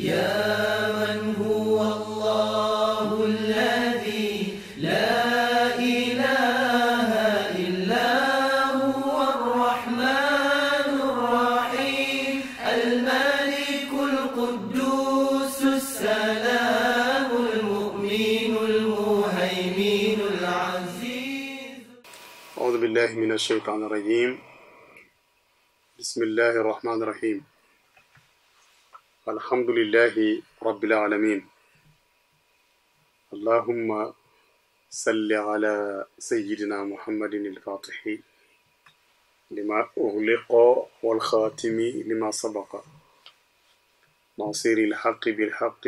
يا من هو الله الذي لا إله إلا هو الرحمن الرحيم الملك القدوس السلام المؤمن المهيمن العزيز. أعوذ بالله من الشيطان الرجيم. بسم الله الرحمن الرحيم. الحمد لله رب العالمين. اللهم صل على سيدنا محمد الفاتح لما أغلق والخاتم لما سبق ناصر الحق بالحق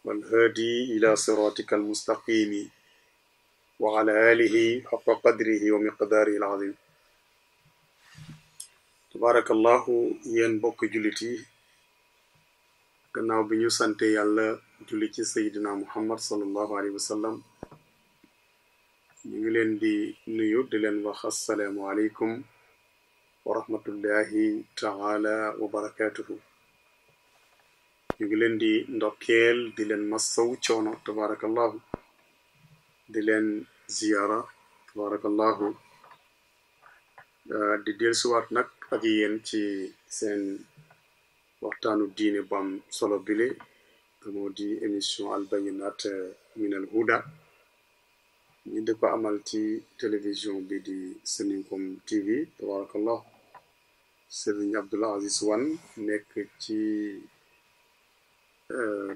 والهادي إلى صراطك المستقيم وعلى آله حق قدره ومقداره العظيم. tabarakallahu yéen bokk jullit yi gannaaw bi ñu sante yàlla julli ci sayidina muhammad sallallahu alayhi wa sallam ñu ngi leen di nuyu di leen wax assalaamu aleykum wa rahmatullahi taala wa barakatuhu. ñu ngi leen di ndokkeel di leen massaw coono tabarakallahu di leen ziyara tabarakallahu di dellusiwaat nag ak yéen ci seen waxtaanu diine bu am solo bile moo di émission al bayinat min al huda ñi di ko amal ci télévision bi di Seninkom TV tabarakallah. Serigne Abdoul Aziz Wane nekk ci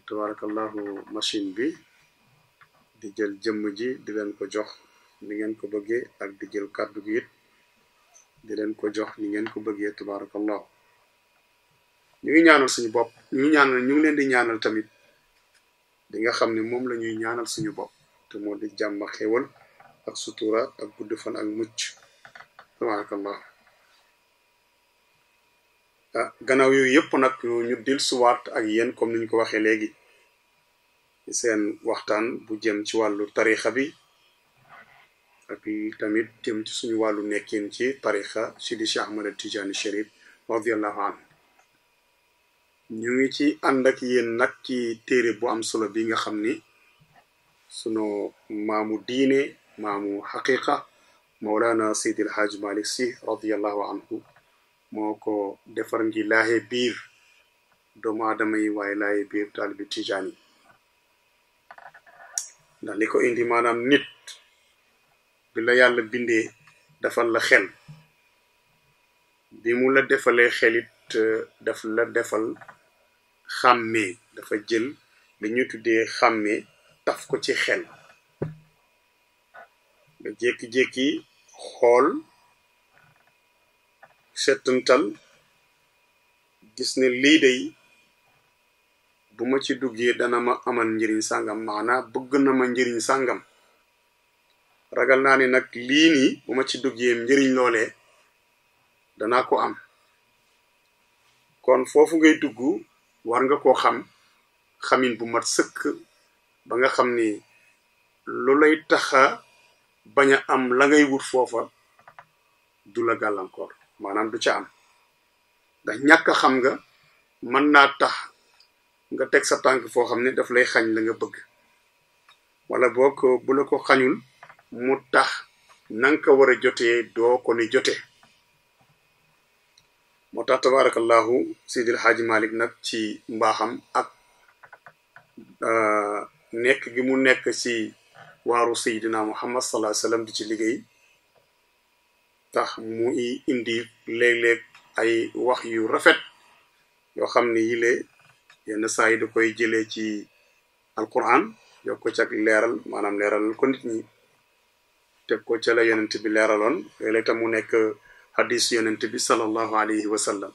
tabarakallahu machine bi di jël jëmm ji di leen ko jox ni ngeen ko bëggee ak di jël kàddu gi it di leen ko jox ni ngeen ko bëggee tabarakallahu. ñu ngi ñaanal suñu bopp ñu ngi leen di ñaanal tamit di nga xam ne moom la ñuy ñaanal suñu bopp te moo di jàmm xéwal ak sutura ak gudd fan ak mucc tabarakallahu. gannaaw yooyu yëpp nag ñu dellusiwaat ak yéen comme niñ ko waxee léegi seen waxtaan bu jëm ci wàllu tarixa bi ak tamit jëm ci suñu wàllu nekkin ci tarixa Sidi Cheikh Ahmad Tijani Cherif radiyallahu anhu. ñu ngi ci ànd ak yéen nag ci téere bu am solo bi nga xam ni sunu maamu diine maamu xaqiqa Mawlana Seydi El Hadj Malick Sy radiyallahu anhu moo ko defar ngi laaxe biir doomu aadama yi waaye laaxe biir taalibi Tijani ndax li ko indi maanaam nit bi la yàlla bindee defal la xel bi mu la defalee xelit daf la defal xàmmee dafa jël li ñu tuddee xàmmee taf ko ci xel nga jékki-jékki xool settantal gis ne lii day bu ma ci duggee dana ma amal njëriñ sàngam maanaa bëgg na ma njëriñ sàngam ragal naa ne nag lii nii bu ma ci duggee njëriñ loolee danaa ko am kon foofu ngay dugg war nga koo xam xamin bu mat sëkk ba nga xam ni lu lay taxa bañ a am la ngay wut foofa du la gàllankoor maanaam du ca am ndax ñàkk a xam nga mën naa tax nga teg sa tànk foo xam ne daf lay xañ la nga bëgg wala boog bu la ko xañul mu tax nanga ko war a jotee doo ko ni jote moo tax tabarakallahu Seydil Hadji Malick nag ci mbaaxam ak nekk gi mu nekk ci waaru Seydina Muhammad sallallahu alayhi wasallam di ci liggéey tax mu indi léeg-léeg ay wax yu rafet yoo xam ne yile yenn saa yi da koy jëlee ci alquran yokk ko ci ak leeral maanaam leeralal ko nit ñi teg ko ca la yonent bi leeraloon léeg-léeg tam mu nekk hadis yonent bi sallallahu alayhi wa sallam.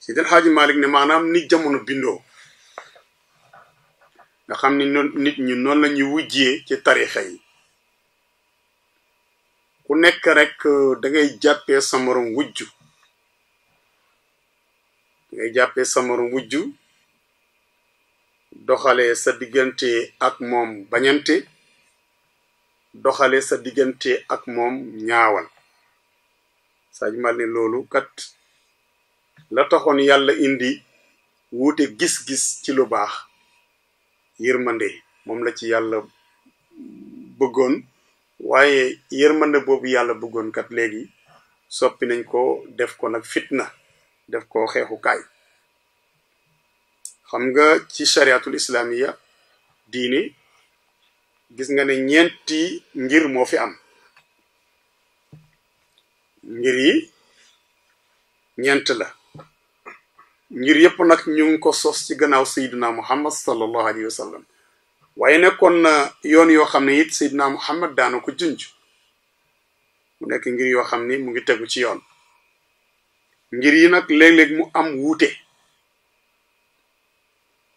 Seydi El Hadji Malick ne maanaam nit jamono bindoo nga xam ni nit ñi noonu la ñuy wujjee ci tarixa yi ku nekk rek da ngay jàppee sa morom wujju doxalee sa diggante ak moom bañante doxalee sa diggante ak moom ñaawal Sadji Mal ne loolu kat la taxoon yàlla indi wuute gis-gis ci lu baax yërmande moom la ci yàlla bëggoon waaye yërmande boobu yàlla bëggoon kat léegi soppi nañ ko def ko nag fitna def ko xeexukaay xam nga ci shariatul islamiya diine gis nga ne ñeenti ngir moo fi am ngir yi ñeent la ngir yépp nag ñu ngi ko sos ci gannaaw sayyidina muhammad sallallahu alayhi wa sallam waaye nekkoon na yoon yoo xam ne it sayyidina muhammad daana ko junj mu nekk ngir yoo xam ni mu ngi tegu ci yoon ngir yi nag léeg-léeg mu am wuute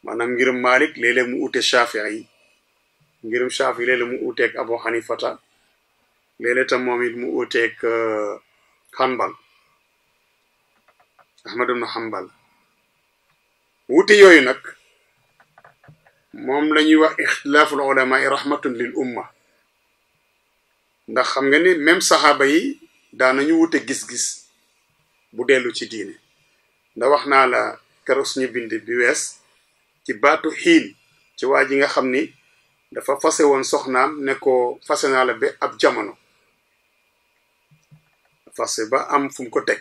maanaam ngirum malik léeg-léeg mu uute shafii yi ngirum shafii léeg-léeg mu uuteeg abu hanifata léeg-léeg tam moom it mu uuteeg hanbal ahmad ibn hanbal wuute yooyu nag moom la ñuy wax ixtilaaful ulama rahmatun lil umma ndax xam nga ni même saxaaba yi daanañu wute gis-gis bu dellu ci diine ndax wax naa la keroog suñu bind bi wees ci baatu xiin ci waa ji nga xam ni dafa fase woon soxnaam ne ko fase naa la ba ab jamono fase ba am fu mu ko teg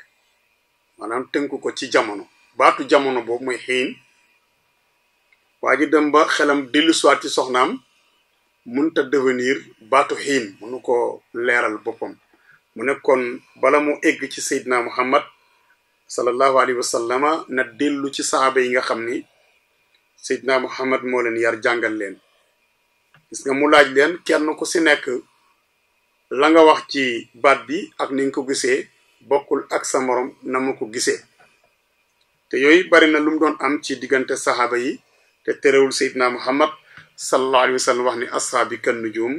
maanaam tënku ko ci jamono baatu jamono boobu mooy xiin waa ji dem ba xelam dellu soit ci soxnaam munta devenir baatu xiin mënu ko leeral boppam mu ne kon bala mu egg ci Seydina Muhammad sallallahu alayhi wa sallama na dellu ci saxaaba yi nga xam ni Seydina Muhammad moo leen yar jàngal leen gis nga mu laaj leen kenn ku si nekk la nga wax ci baat bi ak ni nga ko gisee bokkul ak sa morom na ma ko gisee te yooyu bari na lu mu doon am ci diggante saxaaba yi te terewul Seydina Muhammad sallallahu alayhi wa sallam wax ni ashaabi kan nujum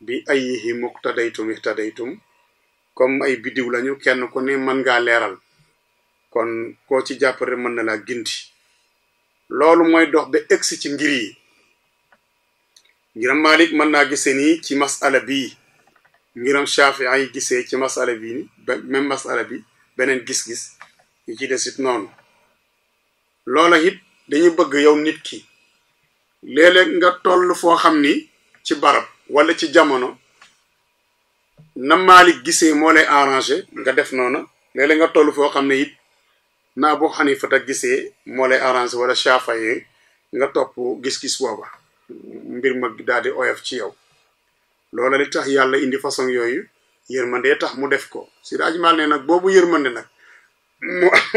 bi ayyihi muqtadaytum ihtadaytum comme ay biddiw lañu kenn ku ne mën ngaa leeral kon koo ci jàppare mën na laa gindi loolu mooy dox ba egsi ci ngir yi ngiram Malik mën naa gisee nii ci masala bii ngiram Shafii ay gisee ci masala bii ni même masala bi beneen gis-gis yi ci desit noonu loola it dañu bëgg yow nit ki léeg-léeg nga toll foo xam ni ci barab wala ci jamono na Malik gisee moo lay arrangé nga def noona léeg-léeg nga toll foo xam ne it na Abu Hanifata gisee moo lay arrangé wala Shafii nga topp gis-gis booba mbir ma daal di oyof ci yow loola li tax yàlla indi façon yooyu yërmande tax mu def ko si daaj mal ne nag boobu yërmande nag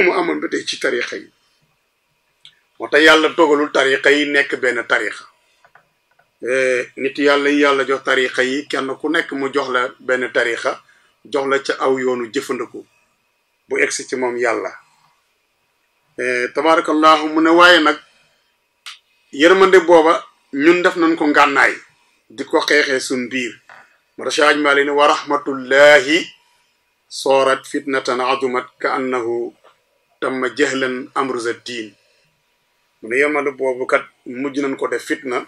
mu amoon ba tey ci tarixa yi moo tax yàlla dogalul tarixa yi nekk benn tarixa nit yàlla yi yàlla jox tarixa yi kenn ku nekk mu jox la benn tarixa jox la ca aw yoonu jëfandiku bu egsi ci moom yàlla tabarakallahu mu ne waaye nag yërmande booba ñun def nañ ko ngànnaay di ko xeexee suñ biir ma rashaaj maa leen wa rahmatullahi soorat fitnatan adumat ka annahu tamma jahlan amruza diin mu ne yërmande boobu kat mujj nañ ko def fitna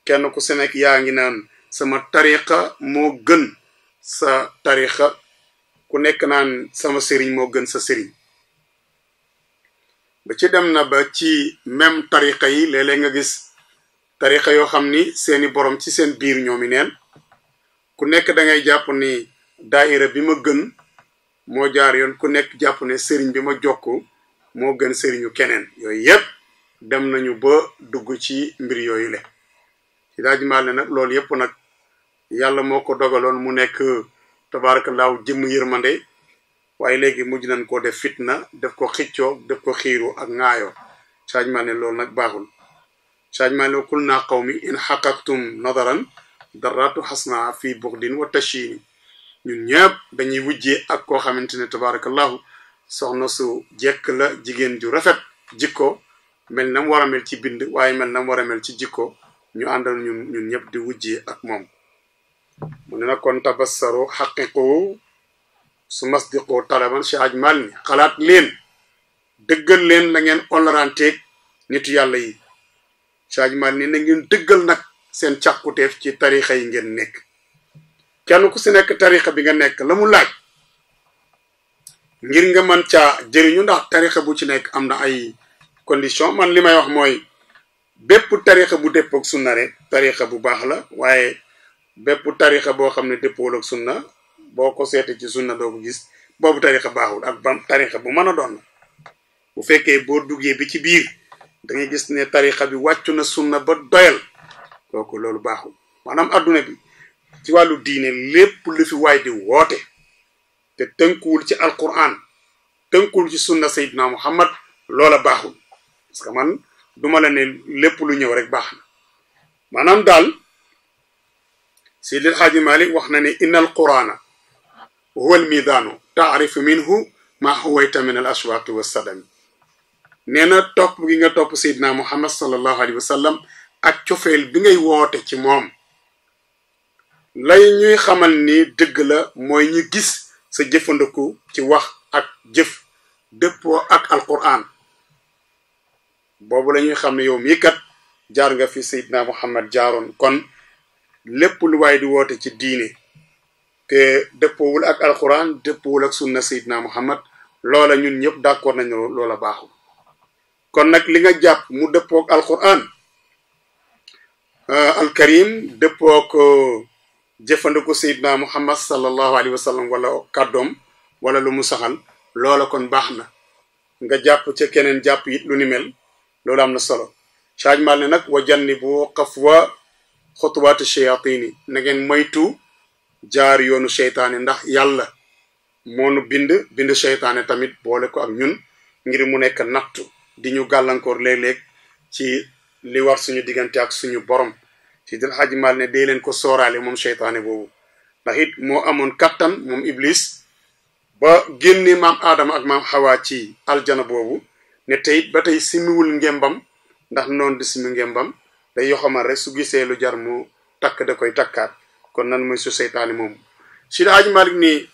kenn ku si nekk yaa ngi naan sama tariqa moo gën sa tariqa ku nekk naan sama sëriñ moo gën sa sëriñ ba ci dem na ba ci même tariqa yi léeg-léeg nga gis tariqa yoo xam ni seeni borom ci seen biir ñoomi neen ku nekk da ngay jàpp ni daaira bi ma gën moo jaar yoon ku nekk jàpp ne sëriñ bi ma jokk moo gën sëriñu keneen yooyu yépp dem nañu ba dugg ci mbir yooyu le ci daajimaal ne nag loolu yépp nag yàlla moo ko dogaloon mu nekk tabaarakallaahu jëmm yërmande waaye léegi mujj nañ ko def fitna def ko xiccoo def ko xiiru ak ŋaayoo daajimaal ne loolu nag baaxul daajimaal ne kul naa qawmi in xaqaqtum nadaran daratu xasna fi buxdin wa tashini ñun ñëpp dañuy wujjee ak koo xamante ne tabaarakallaahu soxna su jekk la jigéen ju rafet jikko mel nam war a mel ci bind waaye mel nam war a mel ci jikko ñu àndal ñun ñëpp di wujjee ak moom mu ne nag kon tabassaru xaqiqu su masdiqu talaban si aj mal ni xalaat leen dëggal leen la ngeen olaranteeg nitu yàlla yi si aj mal ni na ngeen dëggal nag seen càkkuteef ci tarixa yi ngeen nekk kenn ku si nekk tarixa bi nga nekk la mu laaj ngir nga mën caa jëriñu ndax tarixa bu ci nekk am na ay condition man li may wax mooy bépp tarixa bu dëppook sunna rek tarixa bu baax la waaye bépp tarixa boo xam ne dëppool ak sunna boo ko seete ci sunna doo ko gis boobu tarixa baaxul ak ba tarixa bu mën a doon bu fekkee boo duggee bi ci biir da ngay gis ne tarixa bi wàccu na sunna ba doyal kooku loolu baaxul maanaam adduna bi ci wàllu diine lépp lu fi waay di woote te tënkuwul ci alquran tënkuwul ci sunna sayyidina muhammad loola baaxul parce que man duma la ne lépp lu ñëw rek baax na maanaam daal Seydi El Hadji Malick wax na ne inna alqurana huwa almidaanu taarifu minhu ma huwayta min al ashwaaqi wa sadami nee na topp gi nga topp sayyidina muhammad sallallahu alayhi wa sallam ak cofeel bi ngay woote ci moom lay ñuy xamal ni dëgg la mooy ñu gis sa jëfandiku ci wax ak jëf dëppoo ak alquran boobu la ñuy xam ne yow mii kat jaar nga fi sayyidina muhammad jaaroon kon lépp lu waay di woote ci diine te dëppoowul ak alquran dëppoowul ak sunna sayyidina muhammad loola ñun ñëpp d'accord nañu loola baaxul kon nag li nga jàpp mu dëppook alquran alkarim dëppook jëfandiku sayyidina muhammad sallallahu alayhi wa sallam wala kàddoom wala lu mu saxal loola kon baax na nga jàpp ca keneen jàpp it lu ni mel loolu am na solo changement ne nag wa jannibu xafwa xutuwaati shayatini na ngeen moytu jaar yoonu seytaane ndax yàlla moonu bind seytaane tamit boole ko ak ñun ngir mu nekk nattu di ñu gàllankoor léeg-léeg ci li war suñu diggante ak suñu borom Seydi El Hadji Malick ne dee leen ko sooraale moom seytaane boobu ndax it moo amoon kattan moom iblis ba génne maam aadama ak maam xawaa ci aljana boobu ne tey ba tey simiwul ngembam ndax noonu di simi ngembam day yoxamal rek su gisee lu jar mu takk da koy takkaat kon nan muy su seytaane moomu Seydi El Hadji Malick ni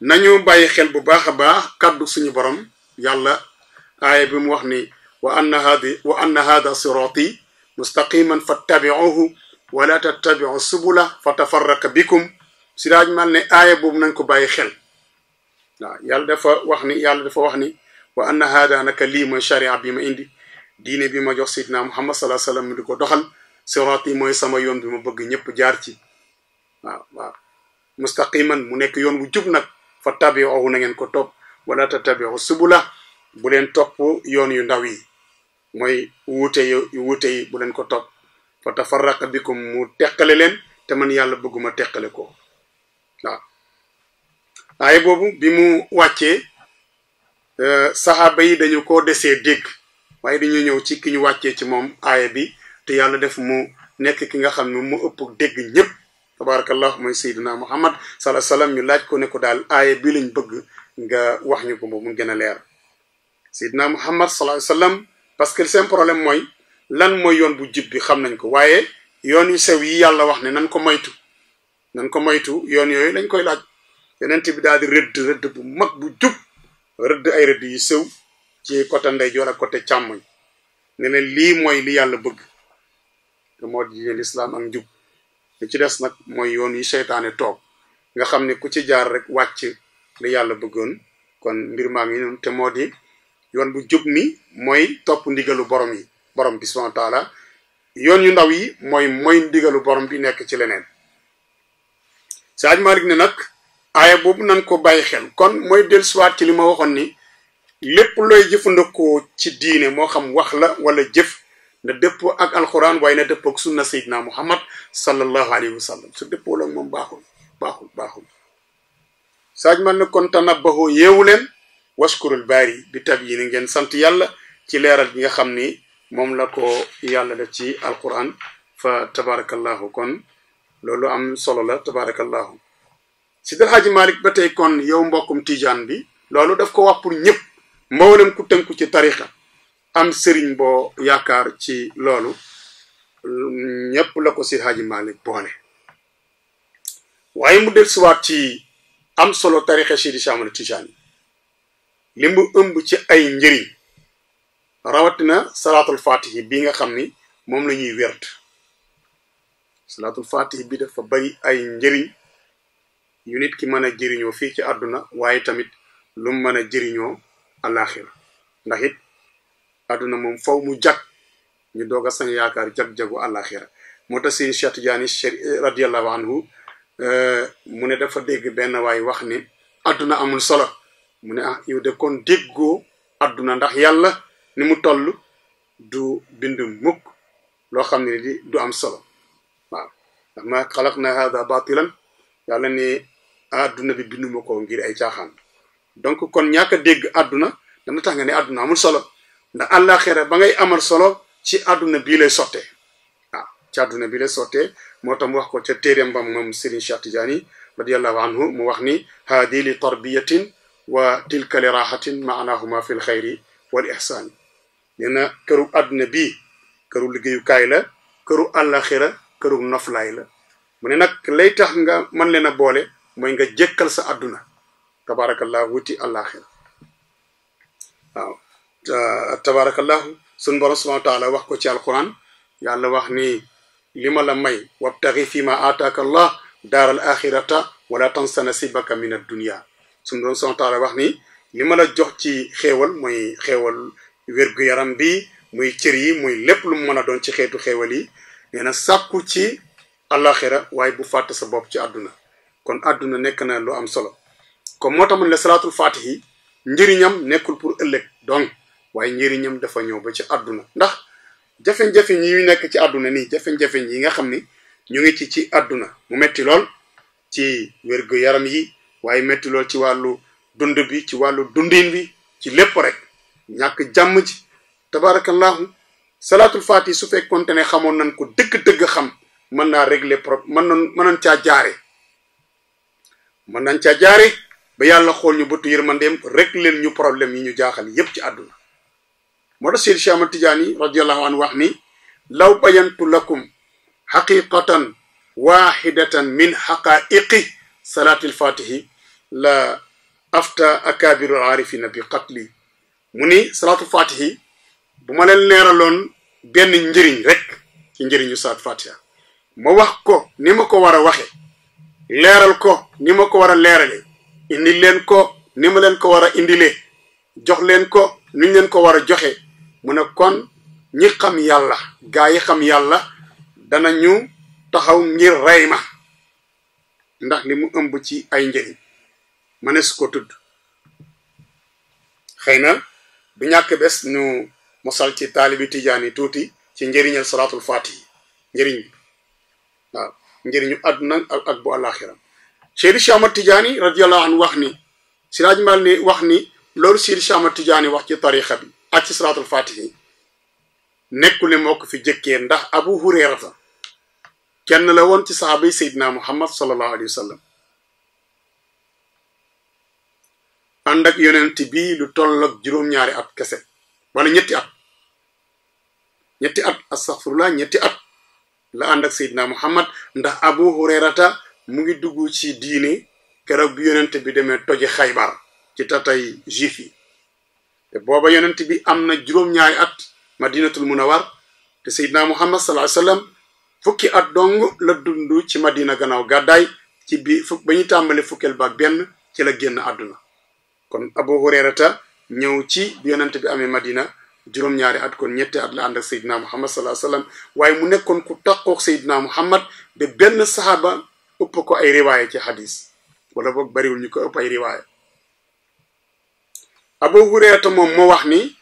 nañu bàyyi xel bu baax a baax kaddu suñu borom yàlla aaya bi mu wax ni wa anna hada sirati mustaqiman fattabi'uhu wala tattabi'u subula fatafarraqa bikum Seydi El Hadji Malick ne aaya boobu nañ ko bàyyi xel waaw yàlla dafa wax ni wa anna hada naka lii mooy sharia bi ma indi diine bi ma jox Seydina Muhammad sallallahu alayhi wa sallam mi di ko doxal sirati mooy sama yoon bi ma bëgg ñëpp jaar ci waaw mustaqiman mu nekk yoon wu jub nag fattabi'uhu na ngeen ko topp wala tattabi'u subula bu leen topp yoon yu ndaw yi mooy wuute yi bu leen ko topp fa tafarraqa bikum mu teqale leen te man yàlla bëgguma teqale ko waaw aaya boobu bi mu wàccee saxaaba yi dañu ko desee dégg waaye dañu ñëw ci ki ñu wàccee ci moom aaya bi te yàlla def mu nekk ki nga xam ne mu ëpp dégg ñëpp tabarakallah mooy Seydina Muhammad sallallahu alayhi wa sallam ñu laaj ko ne ko daal aaya bi lañ bëgg nga wax ñu ko moom mu gën a leer Seydina Muhammad sallallahu alayhi wa sallam parce que seen problème mooy lan mooy yoon bu jub bi xam nañ ko waaye yoon yu sew yi yàlla wax ne nan ko moytu yoon yooyu lañ koy laaj yeneen bi daal di rëdd bu mag bu jub rëdd ay rëdd yu sew ci côté ndeyjoor ak côté càmmoñ ne leen lii mooy li yàlla bëgg te moo di lislaam ak njub li ci des nag mooy yoon yi seytaane toog nga xam ne ku ci jaar rek wàcc li yàlla bëggoon kon mbir maa ngi noonu te moo di yoon bu jub mi mooy topp ndigalu borom bi subhanahu wa taala yoon yu ndaw yi mooy ndigalu borom bi nekk ci leneen Seydi El Hadji Malick ne nag aaya boobu nan ko bàyyi xel kon mooy dellusiwaat ci li ma waxoon ni lépp looy jëfandikoo ci diine moo xam wax la wala jëf na dëppoo ak alquran waaye na dëppoo ak sunna Seydina Muhammad sallallahu alayhi wa sallam su dëppoo la moom baaxul Seydi El Hadji Malick ne kon tanabbahu yeewu leen waskurul baari bi tabyin ngeen sant yàlla ci leeral gi nga xam ni moom la ko yàlla def ci alquran fa tabarakallahu kon loolu am solo la tabarakallahu Seydi El Hadji Malick ba tey kon yow mbokkum tijaan bi loolu daf ko wax pour ñëpp mboolem ku tënku ci tarixa am sëriñ boo yaakaar ci loolu ñëpp la ko Seydi El Hadji Malick boole waaye mu del siwaat ci am solo tarixa Seydi Cheikh Ahmad Tijaan li mu ëmb ci ay njëriñ rawatina salaatul fatihi bi nga xam ni moom la ñuy werd salaatul fatihi bi dafa bari ay njëriñ yu nit ki mën a jëriñoo fii ci àdduna waaye tamit lu mu mën a jëriñoo àllaaxira ndax it àdduna moom faw mu jag ñu doog a sañ yaakaar jag-jagu àllaaxira moo tax seen Cheikh Tidiane radiyallahu anhu mu ne dafa dégg benn waay wax ne àdduna amul solo mu ne ah yow de kon déggoo àdduna ndax yàlla ni mu toll du bind mukk loo xam ne di du am solo waaw ndax ma xalaq na hada batilan yàlla ne àdduna bi binduma ko ngir ay caaxaan donc kon ñàkk a dégg àdduna dana tax nga ne àdduna amul solo ndax àllaaxira ba ngay amal solo ci àdduna bii lay sottee waaw ci àdduna bii lay sottee moo tax mu wax ko ca téeréem ba moom Serigne Cheikh Tidiane radiyallahu anhu mu wax ni haadi li tarbiyatin wa tilka li rahatin maanahuma fi l xayri wal ihsaani nee na këru àdduna bii këru liggéeyukaay la këru àllaaxira këru noflaay la mu ne nag lay tax nga mën leen a boole mooy nga jëkkal sa àdduna tabarakallah wuti àllaaxira waaw tabarakallahu sun borom subhanahu wa taala wax ko ci alquran yàlla wax ni li ma la may wabtaxi fi ma aataaka allah daaral axirata wala tansa nasibaka min ad-dunya sun borom subhanahu wa taala wax ni li ma la jox ci xéewal mooy xéewal wér-gu-yaram bi muy cër yi muy lépp lu mu mën a doon ci xeetu xéewal yi nee na sàkku ci àllaaxira waaye bu fàtte sa bopp ci àdduna kon àdduna nekk na lu am solo comme moo tax mu ne la salaatul faatihi njëriñam nekkul pour ëllëg donc waaye njëriñam dafa ñëw ba ci àdduna ndax jafe-jafe yi nekk ci àdduna nii jafe-jafe yi nga xam ni ñu ngi ci àdduna mu metti lool ci wér-gu-yaram yi waaye metti lool ci wàllu dund bi ci wàllu dundin bi ci lépp rek ñàkk jàmm ji tabarakallahu salaatul faatihi su fekkoonte ne xamoon nañ ko dëgg-dëgg xam mën naa régler mën nañ caa jaare ba yàlla xool ñu bëtu yërmandeem rek leen ñu problème yi ñu jaaxal yépp ci àdduna moo tax Seydi Cheikh Ahmad Tidiane radiyallahu anhu wax ni law bayantu lakum xaqiqatan waxidatan min xaqaiqi salaatil fatihi la afta akabiru aarifina bi qatli mu ni salaatul fatihi bu ma leen leeraloon benn njëriñ rek ci njëriñu salaat fatiha ma wax ko ni ma ko war a waxe leeral ko ni ma ko war a leerale indi leen ko ni ma leen ko war a indilee jox leen ko ni ñu leen ko war a joxe mu ne kon ñi xam yàlla gaa yi xam yàlla danañu taxaw ngir rey ma ndax li mu ëmb ci ay njëriñ ma ne su ko tudd xëy na du ñàkk bés ñu mosal ci taalibi tijaani tuuti ci njëriñal salaatul faatihi njëriñ bi waaw njëriñu àdduna ak bu àllaaxira Seydi Cheikh Ahmad Tidiane radiyallahu anhu wax ni Siraaj Mal ni wax ni loolu Seydi Cheikh Ahmad Tidiane wax ci tarixa bi ak ci salaatul faatihi nekkul ne moo ko fi jëkkee ndax Abu Hurayrata kenn la woon ci saxaaba yi Seydina Muhammad sallallahu alayhi wa sallam ànd ak yonent bi lu toll ak juróom-ñaari at kese wala ñetti at astaghfirullah ñetti at la ànd ak Seydina Muhammad ndax Abu Hurayrata mu ngi dugg ci diine keroog bi yonent bi demee toji Xaybar ci tatay juif yi te booba yonent bi am na juróom-ñaari at madinatul munawwar te Seydina Muhammad sallallahu alayhi wasallam fukki at dong la dund ci madina gannaaw gàddaay ci bi ba ñu tàmbale fukkeel baak benn ci la génn àdduna kon Abu Hurayrata ñëw ci bi yonent bi amee madina juróom-ñaari at kon ñetti at la ànd ak Seydina Muhammad sallallahu alayhi wasallam waaye mu nekkoon ku taqoog Seydina Muhammad ba benn saxaaba ëpp ko ay riwaaya ci hadis wala boog bariwul ñu ko ëpp ay riwaaya Abu Hurayrata moom moo wax ni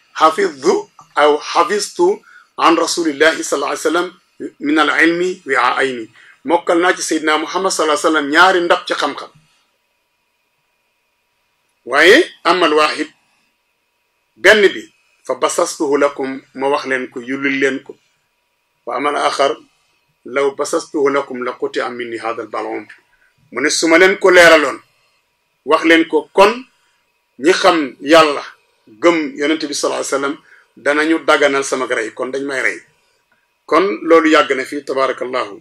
xafiztu an rasulillahi sallallahu alayhi wasallam min al ilmi wi'aayni mokkal naa ci Seydina Muhammad sallallahu alayhi wasallam ñaari ndab ci xam-xam waaye amal waahid benn bi fa basastuhu lakum ma wax leen ko yullil leen ko wa amal axar law basastuhu lakum la quti am minni hadal balon mu ne su ma leen ko leeraloon wax leen ko kon ñi xam yàlla gëm yonente bi sallallahu alayhi wasallam danañu daganal sama rey kon dañ may rey kon loolu yàgg na fii tabarakallahu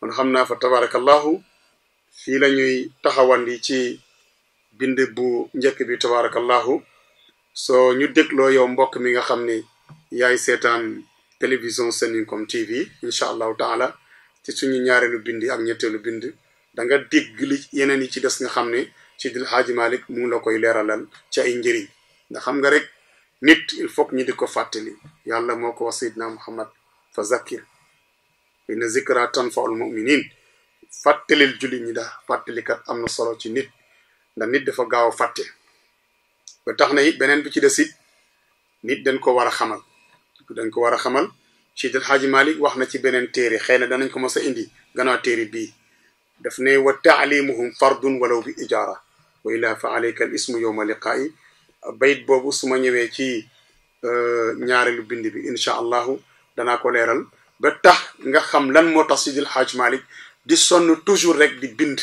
kon xam naa fa tabarakallahu fii la ñuy taxawandi ci bind bu njëkk bi tabarakallahu soo ñu dégloo yow mbokk mi nga xam ni yaay seetaan télévision Seninkom TV incha allahu taala ci suñu ñaareelu bind ak ñetteelu bind da nga dégg li yeneen yi ci des nga xam ne Seydil Hadji Malick mu ngi la koy leeralal ci ay njëriñ nga xam nga rek nit il faut que ñu di ko fàttali yàlla moo ko wax Seydina Muhammad fa zakkir inna zikra tanfaul muminin fàttalil jullit ñi daal fàttalikat am na solo ci nit ndax nit dafa gaaw a fàtte ba tax na it beneen bi ci des it nit dañ ko war a xamal Seydil Hadji Malick wax na ci beneen téere xëy na danañ ko mos a indi gannaaw téere bii daf ne wa taalimuhum fardun walaw bi ijaara wa illa fa alayka al ismu yowma liqaa'i bayit boobu su ma ñëwee ci ñaareelu bind bi incha allahu danaa ko leeral ba tax nga xam lan moo tax Seydil Hadji Malick di sonn toujours rek di bind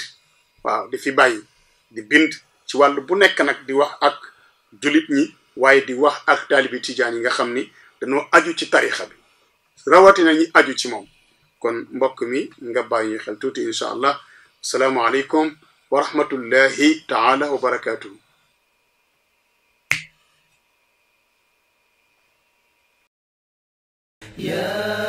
waaw di fi bàyyi di bind ci wàllu bu nekk nag di wax ak julit ñi waaye di wax ak taalibi tijaan yi nga xam ni dañoo aju ci tarixa bi rawatina ñi aju ci moom kon mbokk mi nga bàyyi xel tuuti incha allah asalaamu aleykum wa rahmatullahi taala wa barakatuhu يا